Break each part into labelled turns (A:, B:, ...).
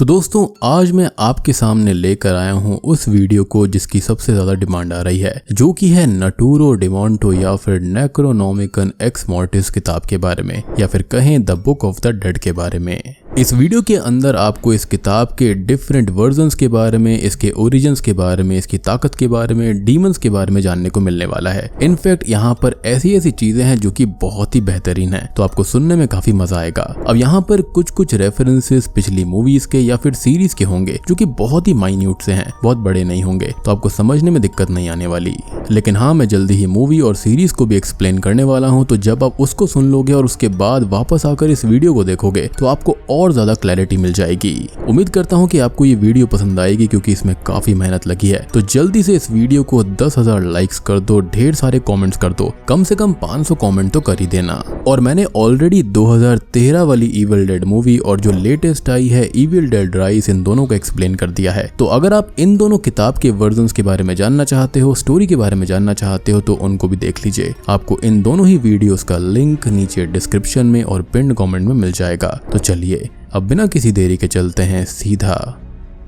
A: तो दोस्तों आज मैं आपके सामने लेकर आया हूँ उस वीडियो को जिसकी सबसे ज्यादा डिमांड आ रही है, जो कि है नटूरो डेमोंटो या फिर नेक्रोनोमिकन एक्स मोर्टिस किताब के बारे में, या फिर कहें the book of the dead के बारे में। इस वीडियो के अंदर आपको इस किताब के डिफरेंट वर्जन्स के बारे में, इसके ओरिजिन्स के बारे में, इसकी ताकत के बारे में, डीमंस के बारे में जानने को मिलने वाला है। इनफैक्ट यहाँ पर ऐसी ऐसी चीजें हैं जो कि बहुत ही बेहतरीन है, तो आपको सुनने में काफी मजा आएगा। अब यहाँ पर कुछ रेफरेंसेस पिछली मूवीज के या फिर सीरीज के होंगे जो कि बहुत ही माइन्यूट से हैं, बहुत बड़े नहीं होंगे, तो आपको समझने में दिक्कत नहीं आने वाली। लेकिन हाँ, मैं जल्दी ही मूवी और सीरीज को भी एक्सप्लेन करने वाला हूँ, तो जब आप उसको सुन लोगे और उसके बाद वापस आकर इस वीडियो को देखोगे तो आपको और ज्यादा क्लैरिटी मिल जाएगी। उम्मीद करता हूँ कि आपको ये वीडियो पसंद आएगी क्योंकि इसमें काफी मेहनत लगी है। तो जल्दी से इस वीडियो को 10,000 लाइक्स कर दो, ढेर सारे कमेंट्स कर दो, कम से कम 500 कमेंट तो कर ही देना। और मैंने ऑलरेडी 2013 वाली इविल डेड मूवी और जो लेटेस्ट आई है इविल डेड राइज, इन दोनों को एक्सप्लेन कर दिया है। तो अगर आप इन दोनों किताब के वर्जन्स के बारे में जानना चाहते हो, स्टोरी के बारे में जानना चाहते हो, तो उनको भी देख लीजिए। आपको इन दोनों ही वीडियोस का लिंक नीचे डिस्क्रिप्शन में और पिन कमेंट में मिल जाएगा। तो चलिए अब बिना किसी देरी के चलते हैं सीधा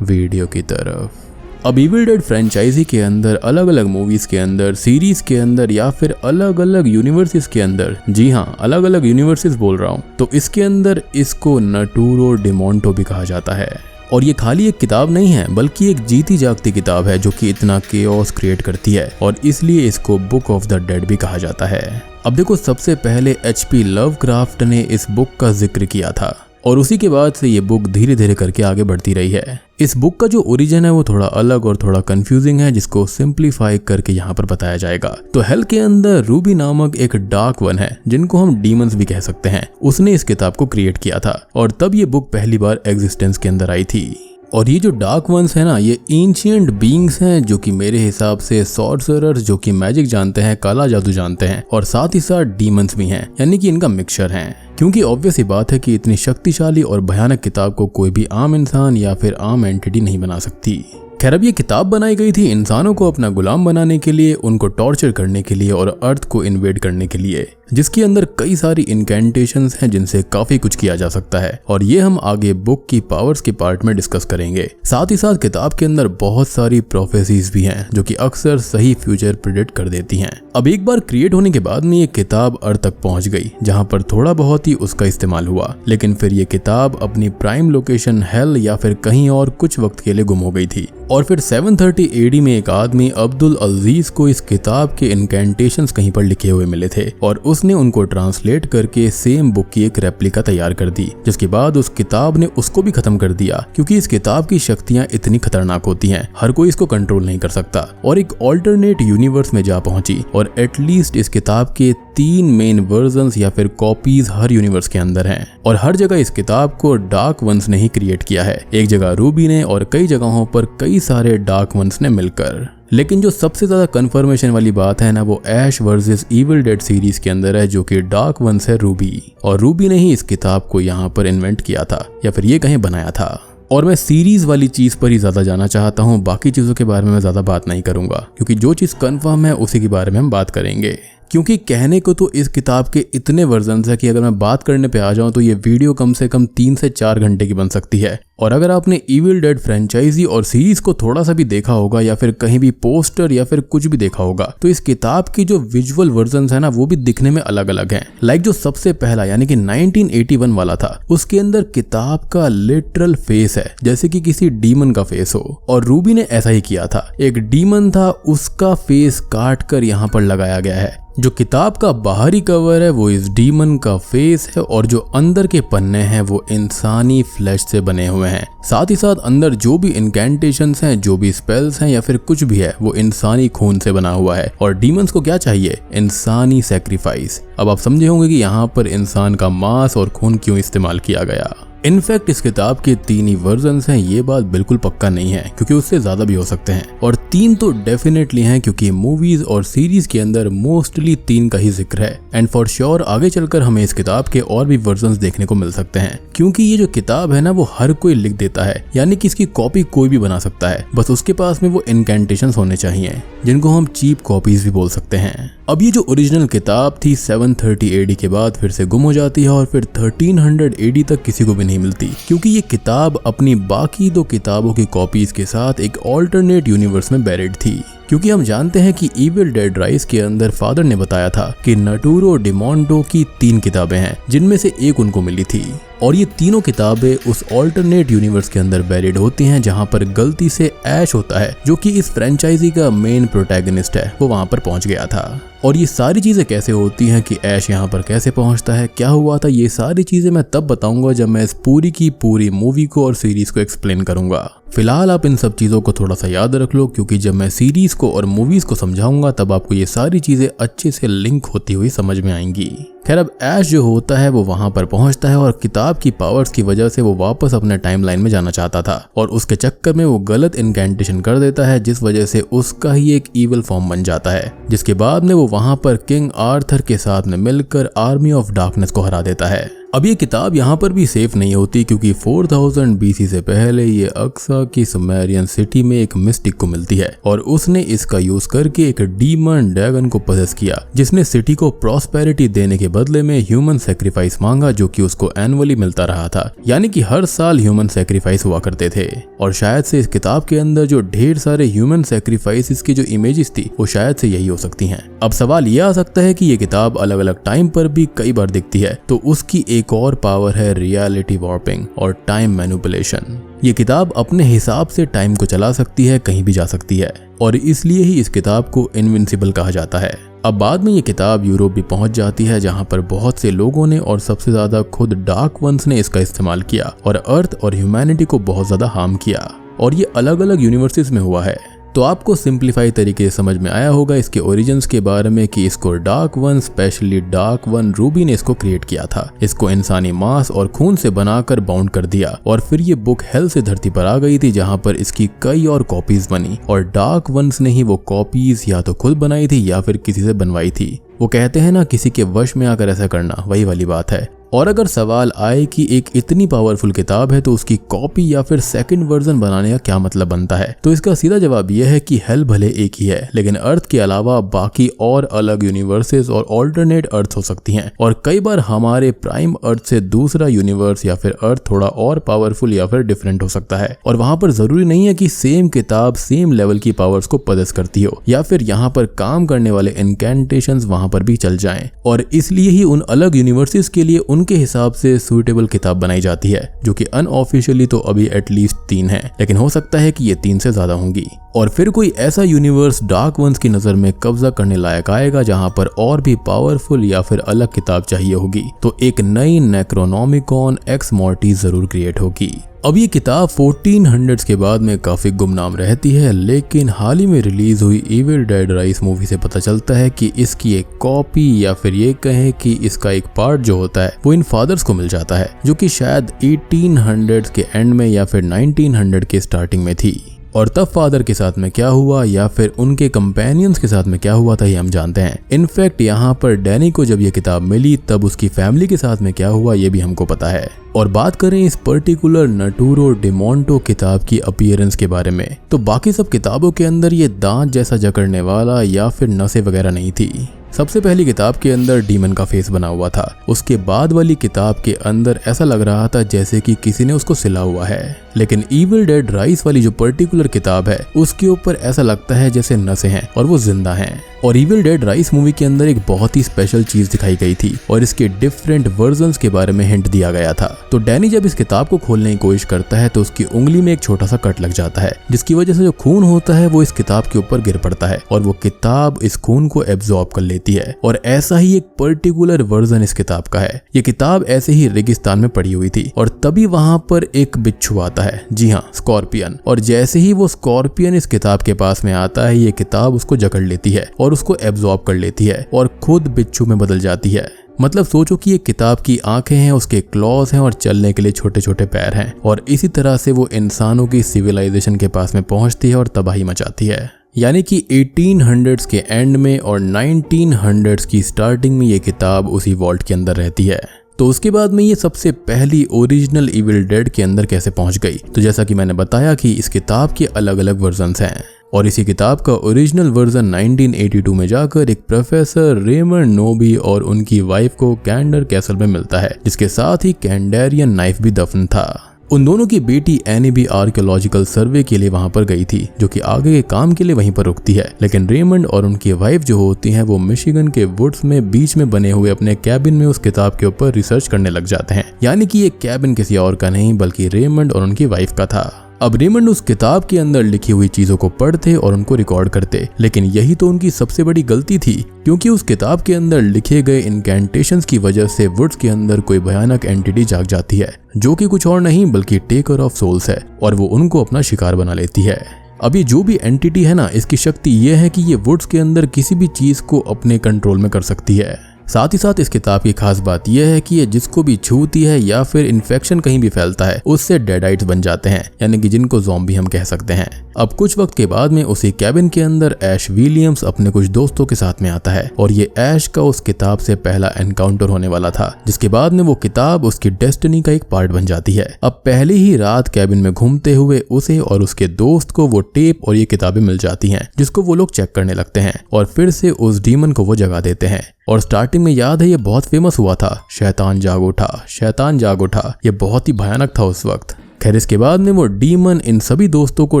A: वीडियो की तरफ। अब इविल डेड फ्रेंचाइजी के अंदर, अलग अलग मूवीज के अंदर, सीरीज के अंदर या फिर अलग अलग यूनिवर्सेस के अंदर, जी हाँ अलग अलग यूनिवर्सेस बोल रहा हूँ, तो इसके अंदर इसको नटूरो डेमोंटो भी कहा जाता है। और ये खाली एक किताब नहीं है, बल्कि एक जीती जागती किताब है जो कि इतना केओस क्रिएट करती है, और इसलिए इसको बुक ऑफ द डेड भी कहा जाता है। अब देखो, सबसे पहले HP लवक्राफ्ट ने इस बुक का जिक्र किया था और उसी के बाद से ये बुक धीरे धीरे करके आगे बढ़ती रही है। इस बुक का जो ओरिजिन है वो थोड़ा अलग और थोड़ा कंफ्यूजिंग है, जिसको सिंप्लीफाई करके यहाँ पर बताया जाएगा। तो हेल के अंदर रूबी नामक एक डार्क वन है, जिनको हम डीमंस भी कह सकते हैं, उसने इस किताब को क्रिएट किया था और तब ये बुक पहली बार एग्जिस्टेंस के अंदर आई थी। और ये जो डार्क वंस है ना, ये एंशिएंट बीइंग्स हैं जो कि मेरे हिसाब से सॉर्सरर्स, जो कि मैजिक जानते हैं, काला जादू जानते हैं, और साथ ही साथ डीमंस भी हैं, यानी कि इनका मिक्सचर है। क्योंकि ऑब्वियस ही बात है कि इतनी शक्तिशाली और भयानक किताब को कोई भी आम इंसान या फिर आम एंटिटी नहीं बना सकती। खैर, अब ये किताब बनाई गई थी इंसानों को अपना गुलाम बनाने के लिए, उनको टॉर्चर करने के लिए और अर्थ को इन्वेड करने के लिए, जिसके अंदर कई सारी इनकैंटेशंस हैं जिनसे काफी कुछ किया जा सकता है, और ये हम आगे बुक की पावर्स के पार्ट में डिस्कस करेंगे। साथ ही साथ किताब के अंदर बहुत सारी प्रोफेसीज भी हैं जो कि अक्सर सही फ्यूचर प्रेडिक्ट कर देती हैं। अब एक बार क्रिएट होने के बाद में ये किताब अर्थ तक पहुंच गई, जहां पर थोड़ा बहुत ही उसका इस्तेमाल हुआ, लेकिन फिर ये किताब अपनी प्राइम लोकेशन हेल या फिर कहीं और कुछ वक्त के लिए गुम हो गई थी। और फिर 730 AD में एक आदमी अब्दुल अजीज को इस किताब के इनकैंटेशंस कहीं पर लिखे हुए मिले थे, और उसने उनको ट्रांसलेट करके सेम बुक की एक रेप्लिका तैयार कर दी, जिसके बाद उस किताब ने उसको भी खत्म कर दिया, क्योंकि इस किताब की शक्तियां इतनी खतरनाक होती हैं, हर कोई इसको कंट्रोल नहीं कर सकता, और एक ऑल्टरनेट यूनिवर्स में जा पहुंची। और एटलीस्ट इस किताब के 3 मेन वर्जन्स या फिर कॉपीज हर यूनिवर्स के अंदर हैं, और हर जगह इस किताब को डार्क वंस ने ही क्रिएट किया है। एक जगह रूबी ने और कई जगहों पर कई सारे डार्क वंस ने मिलकर। लेकिन जो सबसे ज्यादा कंफर्मेशन वाली बात है ना, वो Ash versus Evil Dead series के अंदर है, जो कि डार्क वंस है रूबी, और रूबी ने ही इस किताब को यहाँ पर इन्वेंट किया था, या फिर ये कहीं बनाया था। और मैं सीरीज वाली चीज पर ही ज्यादा जाना चाहता हूँ, बाकी चीजों के बारे में मैं ज्यादा बात नहीं करूंगा, क्योंकि जो चीज कंफर्म है उसी के बारे में हम बात करेंगे। क्योंकि कहने को तो इस किताब के इतने वर्जन्स है कि अगर मैं बात करने पे आ जाऊं तो ये वीडियो कम से कम 3 से 4 घंटे की बन सकती है। और अगर आपने इविल डेड फ्रेंचाइजी और सीरीज को थोड़ा सा भी देखा होगा, या फिर कहीं भी पोस्टर या फिर कुछ भी देखा होगा, तो इस किताब की जो विजुअल वर्जन्स है ना, वो भी दिखने में अलग अलग हैं। लाइक जो सबसे पहला यानी कि 1981 वाला था, उसके अंदर किताब का लिटरल फेस है जैसे कि किसी डीमन का फेस हो, और रूबी ने ऐसा ही किया था। एक डीमन था, उसका फेस काट कर यहाँ पर लगाया गया है। जो किताब का बाहरी कवर है वो इस डीमन का फेस है, और जो अंदर के पन्ने हैं वो इंसानी फ्लैश से बने हुए हैं। साथ ही साथ अंदर जो भी इनकैंटेशंस हैं, जो भी स्पेल्स हैं या फिर कुछ भी है, वो इंसानी खून से बना हुआ है। और डीमंस को क्या चाहिए? इंसानी सैक्रिफाइस। अब आप समझे होंगे कि यहाँ पर इंसान का मांस और खून क्यों इस्तेमाल किया गया। इनफैक्ट इस किताब के 3 ही वर्जन्स हैं, ये बात बिल्कुल पक्का नहीं है, क्योंकि उससे ज्यादा भी हो सकते हैं, और 3 तो डेफिनेटली हैं, क्योंकि मूवीज और सीरीज के अंदर मोस्टली 3 का ही जिक्र है। एंड फॉर श्योर आगे चलकर हमें इस किताब के और भी वर्जन्स देखने को मिल सकते हैं, क्योंकि ये जो किताब है ना, वो हर कोई लिख देता है, यानी कि इसकी कॉपी कोई भी बना सकता है, बस उसके पास में वो इनकैंटेशंस होने चाहिए, जिनको हम चीप कॉपीज भी बोल सकते हैं। अब ये जो ओरिजिनल किताब थी 730 AD के बाद फिर से गुम हो जाती है, और फिर 1300 AD तक किसी को भी नहीं मिलती, क्योंकि ये किताब अपनी बाकी 2 किताबों की कॉपीज के साथ एक ऑल्टरनेट यूनिवर्स में बैरिड थी। क्योंकि हम जानते हैं कि इविल डेड राइज के अंदर फादर ने बताया था कि नटूरो डिमोंटो की 3 किताबें हैं, जिनमें से एक उनको मिली थी, और ये तीनों किताबें उस ऑल्टरनेट यूनिवर्स के अंदर बैरिड होती हैं जहां पर गलती से ऐश होता है, जो कि इस फ्रेंचाइजी का मेन प्रोटैगनिस्ट है, वो वहां पर पहुंच गया था। और ये सारी चीजें कैसे होती हैं कि ऐश यहाँ पर कैसे पहुंचता है, क्या हुआ था, ये सारी चीजें मैं तब बताऊंगा जब मैं इस पूरी की पूरी मूवी को और सीरीज को एक्सप्लेन करूंगा। फिलहाल आप इन सब चीजों को थोड़ा सा याद रख लो, क्योंकि जब मैं सीरीज को और मूवीज को समझाऊंगा तब आपको ये सारी चीजें अच्छे से लिंक होती हुई समझ में आएंगी। खैर, अब ऐश जो होता है वो वहां पर पहुंचता है और किताब की पावर्स की वजह से वो वापस अपने टाइमलाइन में जाना चाहता था, और उसके चक्कर में वो गलत इनकैंटेशन कर देता है, जिस वजह से उसका ही एक ईविल फॉर्म बन जाता है, जिसके बाद में वो वहां पर किंग आर्थर के साथ में मिलकर आर्मी ऑफ डार्कनेस को हरा देता है। अब ये किताब यहाँ पर भी सेफ नहीं होती, क्योंकि 4000 BC से पहले ये अक्सा की सुमेरियन सिटी में एक मिस्टिक को मिलती है, और उसने इसका यूज करके एक डीमन ड्रैगन को पजेस किया, जिसने सिटी को प्रॉस्पेरिटी देने के बदले में ह्यूमन सेक्रीफाइस मांगा, जो कि उसको एनुअली मिलता रहा था, यानी कि हर साल ह्यूमन सेक्रीफाइस हुआ करते थे। और शायद से इस किताब के अंदर जो ढेर सारे ह्यूमन सेक्रीफाइस की जो इमेजेस थी वो शायद से यही हो सकती हैं। अब सवाल यह आ सकता है कि ये किताब अलग अलग टाइम पर भी कई बार दिखती है, तो उसकी एक और पावर है रियलिटी वार्पिंग और टाइम मैनिपुलेशन। ये किताब अपने हिसाब से टाइम को चला सकती है, कहीं भी जा सकती है, और इसलिए ही इस किताब को इनविंसिबल कहा जाता है। अब बाद में ये किताब यूरोप भी पहुंच जाती है, जहां पर बहुत से लोगों ने और सबसे ज्यादा खुद डार्क वंस ने इसका इस्तेमाल किया और अर्थ और ह्यूमैनिटी को बहुत ज्यादा हार्म किया, और ये अलग अलग यूनिवर्सेस में हुआ है। तो आपको सिंप्लीफाई तरीके से समझ में आया होगा इसके ओरिजिन्स के बारे में कि इसको dark one, specially dark one Ruby ने इसको क्रिएट किया था। इसको इंसानी मांस और खून से बनाकर बाउंड कर दिया, और फिर ये बुक हेल से धरती पर आ गई थी, जहां पर इसकी कई और कॉपीज बनी, और डार्क वंस ने ही वो कॉपीज या तो खुद बनाई थी या फिर किसी से बनवाई थी। वो कहते हैं ना, किसी के वश में आकर ऐसा करना, वही वाली बात है। और अगर सवाल आए कि एक इतनी पावरफुल किताब है तो उसकी कॉपी या फिर सेकंड वर्जन बनाने का क्या मतलब बनता है, तो इसका सीधा जवाब यह है कि हेल भले एक ही है, लेकिन अर्थ के अलावा बाकी और अलग यूनिवर्सेस और ऑल्टरनेट अर्थ हो सकती हैं, और कई बार हमारे प्राइम अर्थ से दूसरा यूनिवर्स या फिर अर्थ थोड़ा और पावरफुल या फिर डिफरेंट हो सकता है, और वहां पर जरूरी नहीं है कि सेम किताब सेम लेवल की पावर्स को पजेस करती हो, या फिर यहाँ पर काम करने वाले इनकैंटेशंस वहां पर भी चल जाएं, और इसलिए ही उन अलग यूनिवर्सेस के लिए उनके हिसाब से सुइटेबल किताब बनाई जाती है, जो कि अनऑफिशियली तो अभी एटलीस्ट 3 है, लेकिन हो सकता है कि ये 3 से ज्यादा होंगी। और फिर कोई ऐसा यूनिवर्स डार्क वंस की नजर में कब्जा करने लायक आएगा जहां पर और भी पावरफुल या फिर अलग किताब चाहिए होगी, तो एक नई नेक्रोनोमिकॉन एक्स मॉर्टिस जरूर क्रिएट होगी। अब ये किताब 1400s के बाद में काफी गुमनाम रहती है, लेकिन हाल ही में रिलीज हुई इविल डेड राइज मूवी से पता चलता है कि इसकी एक कॉपी या फिर ये कहें कि इसका एक पार्ट जो होता है वो इन फादर्स को मिल जाता है, जो कि शायद 1800s के एंड में या फिर 1900 के स्टार्टिंग में थी। और तब फादर के साथ में क्या हुआ या फिर उनके कंपेनियंस के साथ में क्या हुआ था ये हम जानते हैं। इनफैक्ट यहाँ पर डैनी को जब ये किताब मिली तब उसकी फैमिली के साथ में क्या हुआ ये भी हमको पता है। और बात करें इस पर्टिकुलर नटूरो डिमोंटो किताब की अपीयरेंस के बारे में, तो बाकी सब किताबों के अंदर ये दांत जैसा जकड़ने वाला या फिर नसें वगैरह नहीं थी। सबसे पहली किताब के अंदर डीमन का फेस बना हुआ था, उसके बाद वाली किताब के अंदर ऐसा लग रहा था जैसे कि किसी ने उसको सिला हुआ है, लेकिन इविल डेड राइज वाली जो पर्टिकुलर किताब है उसके ऊपर ऐसा लगता है जैसे नसें हैं और वो जिंदा हैं। और इविल डेड राइज मूवी के अंदर एक बहुत ही स्पेशल चीज दिखाई गई थी और इसके डिफरेंट वर्जन्स के बारे में हिंट दिया गया था। तो डैनी जब इस किताब को खोलने की कोशिश करता है तो उसकी उंगली में एक छोटा सा कट लग जाता है, जिसकी वजह से जो खून होता है वो इस किताब के ऊपर गिर पड़ता है और वो किताब इस खून को एब्जॉर्ब कर लेती है। और ऐसा ही एक पर्टिकुलर वर्जन इस किताब का है। ये किताब ऐसे ही रेगिस्तान में पड़ी हुई थी और तभी वहां पर एक बिच्छू आता है, जी हाँ स्कॉर्पियन, और जैसे ही वो स्कॉर्पियन इस किताब के पास में आता है ये किताब उसको जकड़ लेती है और उसको एब्जॉर्ब कर लेती है और खुद बिच्छू में बदल जाती है। मतलब सोचो कि ये किताब की आंखें हैं, उसके क्लॉज हैं और चलने के लिए छोटे छोटे पैर हैं, और इसी तरह से वो इंसानों की सिविलाइजेशन के पास में पहुंचती है और तबाही मचाती है। यानी कि 1800s के एंड में और 1900s की स्टार्टिंग में ये किताब उसी वॉल्ट के अंदर रहती है। तो उसके बाद में ये सबसे पहली ओरिजिनल इविल डेड के अंदर कैसे पहुंच गई, तो जैसा कि मैंने बताया कि इस किताब के अलग अलग वर्जन्स हैं। और इसी किताब का ओरिजिनल वर्जन 1982 में जाकर एक प्रोफेसर रेमंड नोबी और उनकी वाइफ को कैंडर कैसल में मिलता है, जिसके साथ ही कैंडेरियन नाइफ भी दफन था। उन दोनों की बेटी एनी भी आर्कियोलॉजिकल सर्वे के लिए वहां पर गई थी, जो कि आगे के काम के लिए वहीं पर रुकती है। लेकिन रेमंड और उनकी वाइफ जो होती हैं वो मिशिगन के वुड्स में बीच में बने हुए अपने कैबिन में उस किताब के ऊपर रिसर्च करने लग जाते हैं। यानी कि ये कैबिन किसी और का नहीं बल्कि रेमंड और उनकी वाइफ का था। अब रेमंड उस किताब के अंदर लिखी हुई चीजों को पढ़ते और उनको रिकॉर्ड करते, लेकिन यही तो उनकी सबसे बड़ी गलती थी, क्योंकि उस किताब के अंदर लिखे गए इनकैंटेशंस की वजह से वुड्स के अंदर कोई भयानक एंटिटी जाग जाती है, जो कि कुछ और नहीं बल्कि टेकर ऑफ सोल्स है, और वो उनको अपना शिकार बना लेती है। अब ये जो भी एंटिटी है ना, इसकी शक्ति ये है कि ये वुड्स के अंदर किसी भी चीज को अपने कंट्रोल में कर सकती है। साथ ही साथ इस किताब की खास बात यह है कि ये जिसको भी छूती है या फिर इन्फेक्शन कहीं भी फैलता है उससे डेडाइट्स बन जाते हैं, यानी कि जिनको ज़ॉम्बी हम कह सकते हैं। अब कुछ वक्त के बाद में उसी कैबिन के अंदर ऐश विलियम्स अपने कुछ दोस्तों के साथ में आता है, और ये ऐश का उस किताब से पहला एनकाउंटर होने वाला था, जिसके बाद में वो किताब उसकी डेस्टिनी का एक पार्ट बन जाती है। अब पहली ही रात कैबिन में घूमते हुए उसे और उसके दोस्त को वो टेप और ये किताबें मिल जाती हैं, जिसको वो लोग चेक करने लगते हैं और फिर से उस डीमन को वो जगा देते हैं। और स्टार्टिंग में याद है ये बहुत फेमस हुआ था, शैतान जाग उठा, शैतान जाग उठा, ये बहुत ही भयानक था उस वक्त। खैर इसके बाद में वो डीमन इन सभी दोस्तों को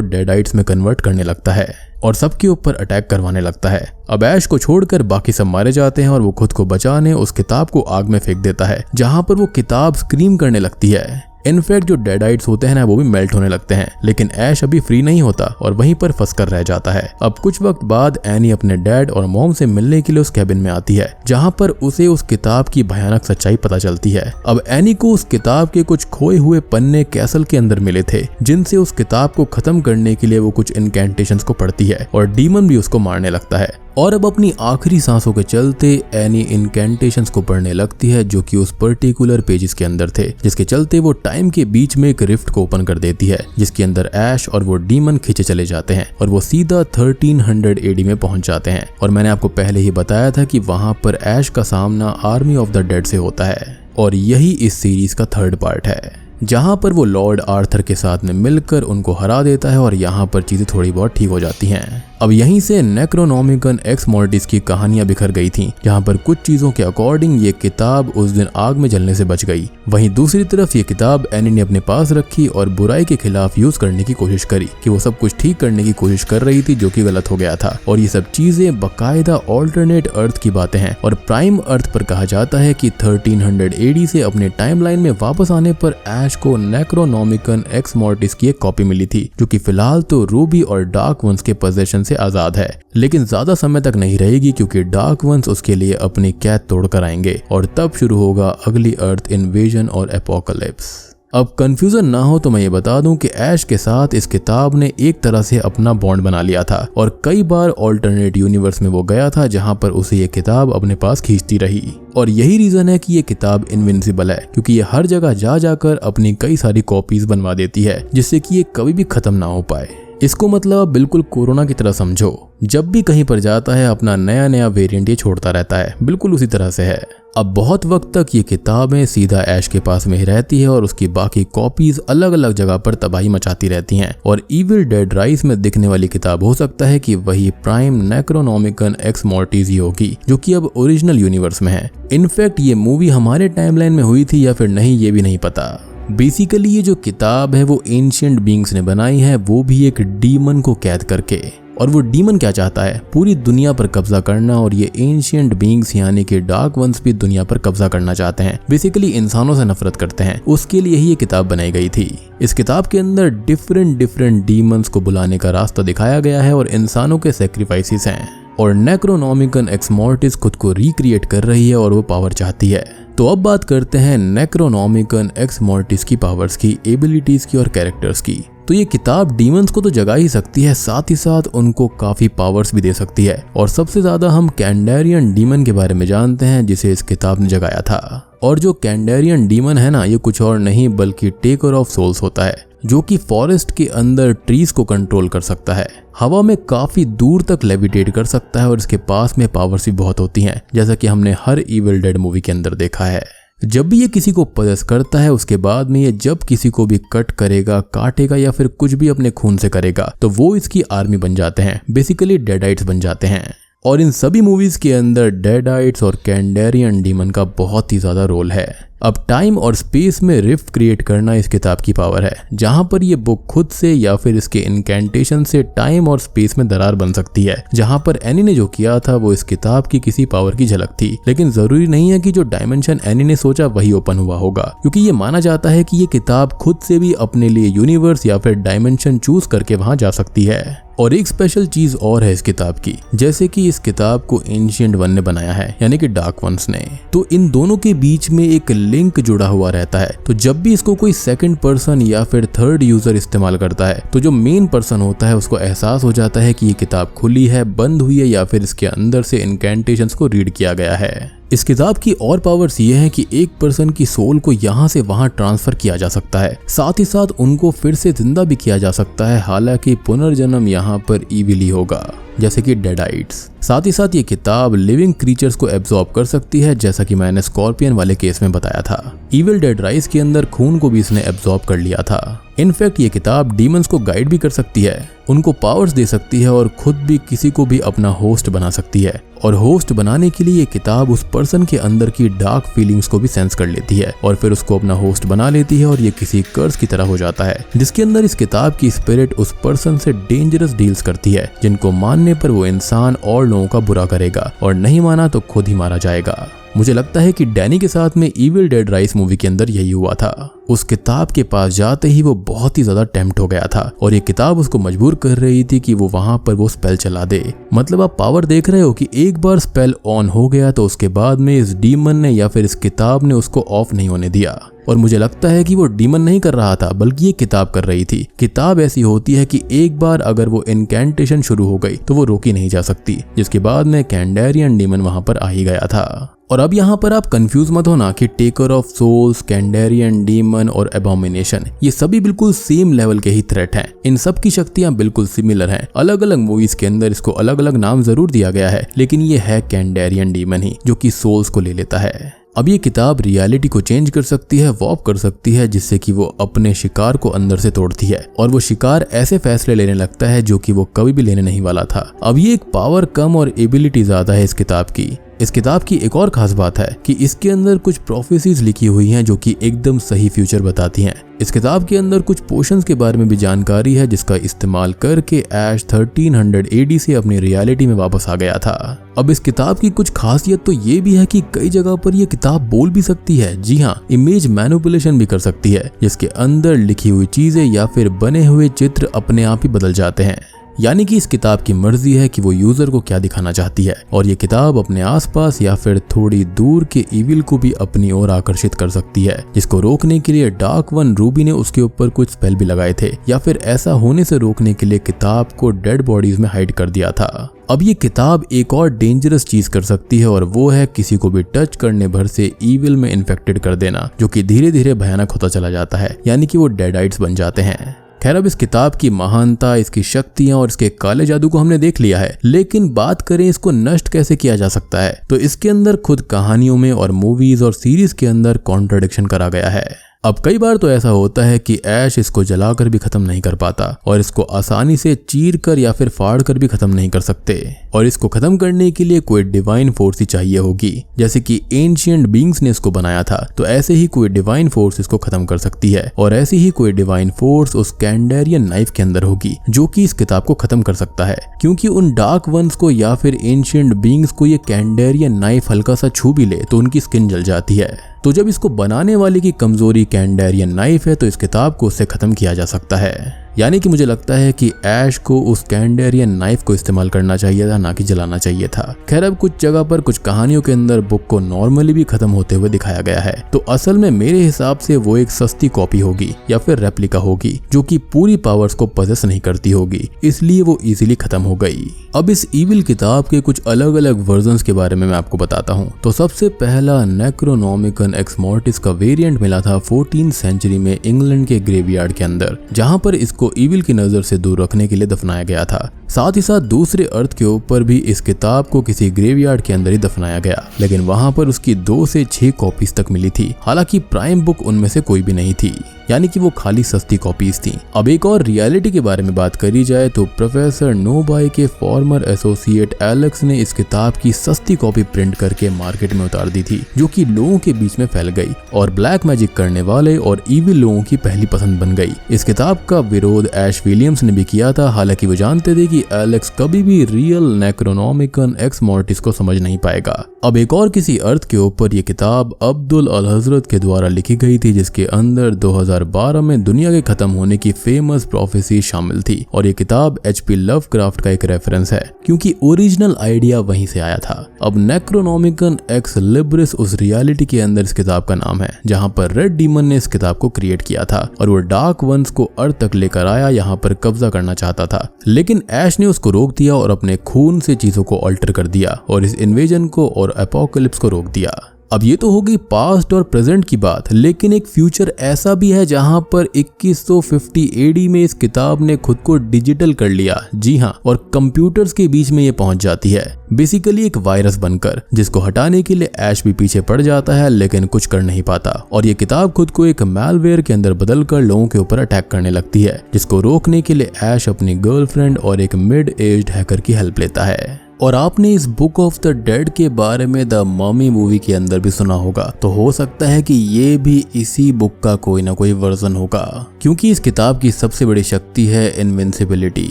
A: डेडाइट्स में कन्वर्ट करने लगता है और सबके ऊपर अटैक करवाने लगता है। अब ऐश को छोड़कर बाकी सब मारे जाते हैं और वो खुद को बचाने उस किताब को आग में फेंक देता है, जहां पर वो किताब स्क्रीम करने लगती है। इनफैक्ट जो डेडाइट्स होते हैं ना वो भी मेल्ट होने लगते हैं, लेकिन ऐश अभी फ्री नहीं होता और वहीं पर फंस कर रह जाता है। अब कुछ वक्त बाद एनी अपने डैड और मॉम से मिलने के लिए उस कैबिन में आती है, जहां पर उसे उस किताब की भयानक सच्चाई पता चलती है। अब एनी को उस किताब के कुछ खोए हुए पन्ने कैसल के अंदर मिले थे, जिनसे उस किताब को खत्म करने के लिए वो कुछ इनकैंटेशंस को पढ़ती है और डीमन भी उसको मारने लगता है। और अब अपनी आखिरी सांसों के चलते एनी इनकैंटेशंस को पढ़ने लगती है, जो कि उस पर्टिकुलर पेजेस के अंदर थे, जिसके चलते वो टाइम के बीच में एक रिफ्ट को ओपन कर देती है, जिसके अंदर ऐश और वो डीमन खींचे चले जाते हैं और वो सीधा 1300 AD में पहुंच जाते हैं। और मैंने आपको पहले ही बताया था कि वहां पर ऐश का सामना आर्मी ऑफ द डेड से होता है, और यही इस सीरीज का थर्ड पार्ट है, जहां पर वो लॉर्ड आर्थर के साथ में मिलकर उनको हरा देता है और यहाँ पर चीजें थोड़ी बहुत ठीक हो जाती हैं। अब यहीं से नेक्रोनोमिकन एक्स मॉर्टिस की कहानियां बिखर गई थीं, जहां पर कुछ चीजों के अकॉर्डिंग ये किताब उस दिन आग में जलने से बच गई। वहीं दूसरी तरफ ये किताब एनी ने अपने पास रखी और बुराई के खिलाफ यूज करने की कोशिश करी, कि वो सब कुछ ठीक करने की कोशिश कर रही थी जो कि गलत हो गया था। और ये सब चीजें बकायदा ऑल्टरनेट अर्थ की बातें हैं, और प्राइम अर्थ पर कहा जाता है कि 1300 AD से अपने टाइमलाइन में वापस आने पर ऐश को नेक्रोनोमिकन एक्स मॉर्टिस की एक कॉपी मिली थी, जो कि फिलहाल तो रूबी और डार्क वंस के पोजेशन से आजाद है, लेकिन ज्यादा समय तक नहीं रहेगी, क्योंकि डार्क वंस उसके लिए अपनी कैद तोड़कर आएंगे और तब शुरू होगा अगली अर्थ इन्वेजन और एपोकलिप्स। अब कंफ्यूजन ना हो तो मैं ये बता दूं कि ऐश के साथ इस किताब ने एक तरह से अपना बॉन्ड बना लिया था, और कई बार ऑल्टरनेट यूनिवर्स में वो गया था, जहां पर उसे ये किताब अपने पास खींचती रही। और यही रीजन है कि ये किताब इनविंसिबल है, क्योंकि ये हर जगह जा जाकर अपनी कई सारी कॉपीज बनवा देती है, जिससे कि ये कभी भी खत्म ना हो पाए। इसको मतलब बिल्कुल कोरोना की तरह समझो, जब भी कहीं पर जाता है अपना नया नया वेरिएंट ये छोड़ता रहता है, बिल्कुल उसी तरह से है। अब बहुत वक्त तक ये किताबें सीधा ऐश के पास में ही रहती है और उसकी बाकी कॉपीज अलग अलग जगह पर तबाही मचाती रहती हैं। और इविल डेड राइज में दिखने वाली किताब हो सकता है कि वही प्राइम नेक्रोनोमिकन एक्स मॉर्टिस ही होगी, जो कि अब ओरिजिनल यूनिवर्स में है। इनफैक्ट ये मूवी हमारे टाइमलाइन में हुई थी या फिर नहीं, ये भी नहीं पता। बेसिकली ये जो किताब है वो एंशिएंट बीइंग्स ने बनाई है, वो भी एक डीमन को कैद करके। और वो डीमन क्या चाहता है? पूरी दुनिया पर कब्जा करना, और ये एंशिएंट बीइंग्स यानी कि डार्क वंस भी दुनिया पर कब्जा करना चाहते हैं। बेसिकली इंसानों से नफरत करते हैं, उसके लिए ही ये किताब बनाई गई थी। इस किताब के अंदर डिफरेंट डीमंस को बुलाने का रास्ता दिखाया गया है और इंसानों के सेक्रीफाइसेस हैं। और नेक्रोनोमिकन एक्स मॉर्टिस खुद को रिक्रिएट कर रही है और वो पावर चाहती है। तो अब बात करते हैं नेक्रोनोमिकन एक्स मॉर्टिस की पावर्स की, एबिलिटीज की और कैरेक्टर्स की। तो ये किताब डीमंस को तो जगा ही सकती है, साथ ही साथ उनको काफी पावर्स भी दे सकती है। और सबसे ज्यादा हम कैंडेरियन डीमन के बारे में जानते हैं, जिसे इस किताब ने जगाया था। और जो कैंडेरियन डीमन है ना, ये कुछ और नहीं बल्कि टेकर ऑफ सोल्स होता है, जो कि फॉरेस्ट के अंदर ट्रीज को कंट्रोल कर सकता है, हवा में काफी दूर तक लेविटेट कर सकता है, और इसके पास में पावर्स भी बहुत होती हैं, जैसा कि हमने हर इविल डेड मूवी के अंदर देखा है। जब भी ये किसी को पजेस करता है उसके बाद में ये जब किसी को भी कट करेगा, काटेगा या फिर कुछ भी अपने खून से करेगा तो वो इसकी आर्मी बन जाते हैं, बेसिकली डेडाइट्स बन जाते हैं। और इन सभी मूवीज के अंदर डेडाइट्स और कैंडेरियन डीमन का बहुत ही ज्यादा रोल है। अब टाइम और स्पेस में रिफ्ट क्रिएट करना इस किताब की पावर है, जहां पर ये बुक खुद से या फिर इसके इनकैंटेशन से टाइम और स्पेस में दरार बन सकती है। जहां पर एनी ने जो किया था वो इस किताब की किसी पावर की झलक थी, लेकिन जरूरी नहीं है कि जो डायमेंशन एनी ने सोचा वही ओपन हुआ होगा, क्योंकि ये माना जाता है कि ये किताब खुद से भी अपने लिए यूनिवर्स या फिर डायमेंशन चूज करके वहां जा सकती है। और एक स्पेशल चीज और है इस किताब की, जैसे कि इस किताब को एंशिएंट वन ने बनाया है, यानी कि डार्क वंस ने, तो इन दोनों के बीच में एक लिंक जुड़ा हुआ रहता है। तो जब भी इसको कोई सेकंड पर्सन या फिर थर्ड यूजर इस्तेमाल करता है तो जो मेन पर्सन होता है उसको एहसास हो जाता है कि ये किताब खुली है, बंद हुई है या फिर इसके अंदर से इनकैंटेशंस को रीड किया गया है। इस किताब की और पावर्स ये है कि एक पर्सन की सोल को यहाँ से वहाँ ट्रांसफर किया जा सकता है, साथ ही साथ उनको फिर से जिंदा भी किया जा सकता है, हालांकि पुनर्जन्म यहाँ पर इविली होगा, जैसे कि डेडाइट्स। साथ ही साथ ये किताब लिविंग क्रीचर्स को एब्जॉर्ब कर सकती है, जैसा कि मैंने स्कॉर्पियन वाले केस में बताया था। इविल डेड राइज के अंदर खून को भी इसने एब्जॉर्ब कर लिया था। इनफैक्ट ये किताब डीमंस को गाइड भी कर सकती है, उनको पावर्स दे सकती है और खुद भी किसी को भी अपना होस्ट बना सकती है। और होस्ट बनाने के लिए ये किताब उस पर्सन के अंदर की डार्क फीलिंग्स को भी सेंस कर लेती है और फिर उसको अपना होस्ट बना लेती है और ये किसी कर्स की तरह हो जाता है, जिसके अंदर इस किताब की स्पिरिट उस पर्सन से डेंजरस डील्स करती है, जिनको मानने पर वो इंसान और लोगों का बुरा करेगा और नहीं माना तो खुद ही मारा जाएगा। मुझे लगता है कि डैनी के साथ में इविल डेड राइज मूवी के अंदर यही हुआ था। उस किताब के पास जाते ही वो बहुत ही ज्यादा टेम्प्ट हो गया था और ये किताब उसको मजबूर कर रही थी कि वो वहां पर वो स्पेल चला दे। मतलब आप पावर देख रहे हो कि एक बार स्पेल ऑन हो गया तो उसके बाद में इस डीमन ने या फिर इस किताब ने उसको ऑफ नहीं होने दिया। और मुझे लगता है कि वो डीमन नहीं कर रहा था, बल्कि ये किताब कर रही थी। किताब ऐसी होती है कि एक बार अगर वो इनकैंटेशन शुरू हो गई तो वो रोकी नहीं जा सकती, जिसके बाद में कैंडेरियन डीमन वहां पर आ ही गया था। और अब यहाँ पर आप कंफ्यूज मत होना कि टेकर ऑफ सोल्स, कैंडेरियन डीमन और एबोमिनेशन ये सभी बिल्कुल सेम लेवल के ही थ्रेट हैं। इन सब की शक्तियां बिल्कुल सिमिलर हैं। अलग अलग मूवीज के अंदर इसको अलग अलग नाम जरूर दिया गया है, लेकिन ये है कैंडेरियन डीमन ही, जो कि सोल्स को ले लेता है। अब ये किताब रियलिटी को चेंज कर सकती है, वॉर्प कर सकती है, जिससे कि वो अपने शिकार को अंदर से तोड़ती है और वो शिकार ऐसे फैसले लेने लगता है जो कि वो कभी भी लेने नहीं वाला था। अब ये एक पावर कम और एबिलिटी ज्यादा है इस किताब की। इस किताब की एक और खास बात है कि इसके अंदर कुछ प्रोफेसीज लिखी हुई हैं जो कि एकदम सही फ्यूचर बताती हैं। इस किताब के अंदर कुछ पोशंस के बारे में भी जानकारी है, जिसका इस्तेमाल करके ऐश 1300 AD से अपनी रियलिटी में वापस आ गया था। अब इस किताब की कुछ खासियत तो ये भी है कि कई जगह पर ये किताब बोल भी सकती है। जी हाँ, इमेज मैनिपुलेशन भी कर सकती है, जिसके अंदर लिखी हुई चीजें या फिर बने हुए चित्र अपने आप ही बदल जाते हैं। यानी कि इस किताब की मर्जी है कि वो यूजर को क्या दिखाना चाहती है, और ये किताब अपने आसपास या फिर थोड़ी दूर के इविल को भी अपनी ओर आकर्षित कर सकती है, जिसको रोकने के लिए डार्क वन रूबी ने उसके ऊपर कुछ स्पेल भी लगाए थे, या फिर ऐसा होने से रोकने के लिए किताब को डेड बॉडीज में हाइड कर दिया था। अब ये किताब एक और डेंजरस चीज कर सकती है, और वो है किसी को भी टच करने भर से इविल में इन्फेक्टेड कर देना, जो कि धीरे धीरे भयानक होता चला जाता है, यानी कि वो डेडाइट्स बन जाते हैं। खैर, अब इस किताब की महानता, इसकी शक्तियां और इसके काले जादू को हमने देख लिया है, लेकिन बात करें इसको नष्ट कैसे किया जा सकता है, तो इसके अंदर खुद कहानियों में और मूवीज और सीरीज के अंदर कॉन्ट्रडिक्शन करा गया है। अब कई बार तो ऐसा होता है कि ऐश इसको जलाकर भी खत्म नहीं कर पाता, और इसको आसानी से चीर कर या फिर फाड़ कर भी खत्म नहीं कर सकते, और इसको खत्म करने के लिए कोई डिवाइन फोर्स ही चाहिए होगी। जैसे कि एंशिएंट बीइंग्स ने इसको बनाया था, तो ऐसे ही कोई डिवाइन फोर्स इसको खत्म कर सकती है, और ऐसी ही कोई डिवाइन फोर्स उस कैंडेरियन नाइफ के अंदर होगी, जो कि इस किताब को खत्म कर सकता है। क्योंकि उन डार्क वंस को या फिर एंशिएंट बीइंग्स को ये कैंडेरियन नाइफ हल्का सा छू भी ले तो उनकी स्किन जल जाती है। तो जब इसको बनाने वाले की कमजोरी कैंडेरियन नाइफ है, तो इस किताब को उससे खत्म किया जा सकता है। यानी कि मुझे लगता है कि ऐश को उस कैंडेरियन नाइफ को इस्तेमाल करना चाहिए था, ना कि जलाना चाहिए था। खैर, अब कुछ जगह पर कुछ कहानियों के अंदर बुक को नॉर्मली भी खत्म होते हुए दिखाया गया है, तो असल में मेरे हिसाब से वो एक सस्ती कॉपी होगी या फिर रेप्लिका होगी, जो कि पूरी पावर्स को पजेस नहीं करती होगी, इसलिए वो इजीली खत्म हो गई। अब इस इविल किताब के कुछ अलग अलग वर्जन्स के बारे में मैं आपको बताता हूँ। तो सबसे पहला नेक्रोनोमिकन एक्स मॉर्टिस का वेरिएंट मिला था 14th सेंचुरी में इंग्लैंड के ग्रेवयार्ड के अंदर, जहाँ पर इसको इविल की नजर से दूर रखने के लिए दफनाया गया था। साथ ही साथ दूसरे अर्थ के ऊपर भी इस किताब को किसी ग्रेवयार्ड के अंदर ही दफनाया गया, लेकिन वहां पर उसकी 2 से 6 कॉपीज तक मिली थी। हालांकि प्राइम बुक उनमें से कोई भी नहीं थी, यानी कि वो खाली सस्ती कॉपीज थी। अब एक और रियलिटी के बारे में बात करी जाए तो प्रोफेसर नोबाई के फॉर्मर एसोसिएट एलेक्स ने इस किताब की सस्ती कॉपी प्रिंट करके मार्केट में उतार दी थी, जो कि लोगों के बीच में फैल गई और ब्लैक मैजिक करने वाले और इविल लोगों की पहली पसंद बन गई। इस किताब का विरोध एश विलियम्स ने भी किया था, हालांकि वो जानते थे कि एलेक्स कभी भी रियल नेक्रोनोमिकन एक्स मॉर्टिस को समझ नहीं पाएगा। अब एक और किसी अर्थ के ऊपर ये किताब अब्दुल अल हजरत के द्वारा लिखी गई थी, जिसके अंदर 2012 में दुनिया के खत्म होने की फेमस प्रोफेसी शामिल थी। और ये किताब HP लवक्राफ्ट का एक रेफरेंस है, क्योंकि ओरिजिनल आइडिया वहीं से आया था। अब नेक्रोनोमिकन एक्स लिब्रिस उस रियलिटी के अंदर इस किताब का नाम है, जहां पर रेड डीमन ने इस किताब को क्रिएट किया था और वो डार्क वंस को अर्थ तक लेकर आया, यहाँ पर कब्जा करना चाहता था। लेकिन ऐश ने उसको रोक दिया और अपने खून से चीजों को अल्टर कर दिया और इस इन्वेजन को और एपोकलिप्स को रोक दिया। अब ये तो होगी पास्ट और प्रेजेंट की बात, लेकिन एक फ्यूचर ऐसा भी है जहां पर 2150 AD में इस किताब ने खुद को डिजिटल कर लिया। जी हाँ, और कंप्यूटर्स के बीच में ये पहुंच जाती है, बेसिकली एक वायरस बनकर, जिसको हटाने के लिए ऐश भी पीछे पड़ जाता है, लेकिन कुछ कर नहीं पाता। और ये किताब खुद को एक मैलवेयर के अंदर बदलकर लोगों के ऊपर अटैक करने लगती है, जिसको रोकने के लिए ऐश अपनी गर्लफ्रेंड और एक मिड एज्ड हैकर की हेल्प लेता है। और आपने इस बुक ऑफ द डेड के बारे में द ममी मूवी के अंदर भी सुना होगा, तो हो सकता है कि ये भी इसी बुक का कोई ना कोई वर्जन होगा, क्योंकि इस किताब की सबसे बड़ी शक्ति है इनविंसिबिलिटी,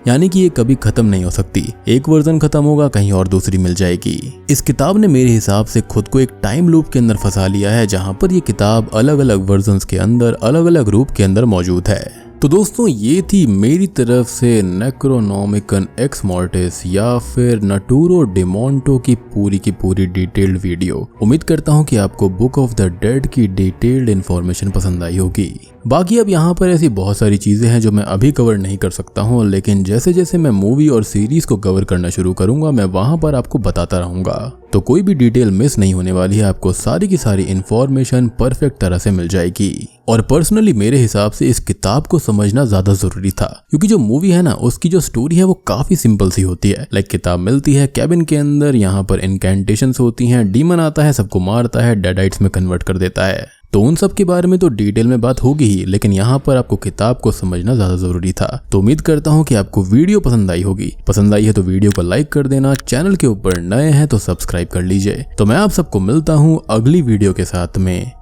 A: यानी कि ये कभी खत्म नहीं हो सकती। एक वर्जन खत्म होगा, कहीं और दूसरी मिल जाएगी। इस किताब ने मेरे हिसाब से खुद को एक टाइम लूप के अंदर फंसा लिया है, जहां पर ये किताब अलग अलग वर्जन्स के अंदर अलग अलग रूप के अंदर मौजूद है। तो दोस्तों, ये थी मेरी तरफ से नेक्रोनोमिकन एक्स मॉर्टिस या फिर नटूरो डेमोंटो की पूरी डिटेल्ड वीडियो। उम्मीद करता हूँ कि आपको बुक ऑफ द डेड की डिटेल्ड इन्फॉर्मेशन पसंद आई होगी। बाकी अब यहाँ पर ऐसी बहुत सारी चीजें हैं जो मैं अभी कवर नहीं कर सकता हूँ, लेकिन जैसे जैसे मैं मूवी और सीरीज को कवर करना शुरू करूंगा, मैं वहां पर आपको बताता रहूंगा, तो कोई भी डिटेल मिस नहीं होने वाली है। आपको सारी की सारी इन्फॉर्मेशन परफेक्ट तरह से मिल जाएगी। और पर्सनली मेरे हिसाब से इस किताब को समझना ज्यादा जरूरी था, क्योंकि जो मूवी है ना, उसकी जो स्टोरी है वो काफी सिंपल सी होती है। लाइक किताब मिलती है कैबिन के अंदर, यहाँ पर इनकैंटेशंस होती हैं, डीमन आता है, सबको मारता है, डेडाइट्स में कन्वर्ट कर देता है। तो उन सब के बारे में तो डिटेल में बात होगी ही, लेकिन यहाँ पर आपको किताब को समझना ज्यादा जरूरी था। तो उम्मीद करता हूँ कि आपको वीडियो पसंद आई होगी। पसंद आई है तो वीडियो को लाइक कर देना, चैनल के ऊपर नए हैं तो सब्सक्राइब कर लीजिए। तो मैं आप सबको मिलता हूँ अगली वीडियो के साथ में,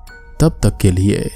A: तब तक के लिए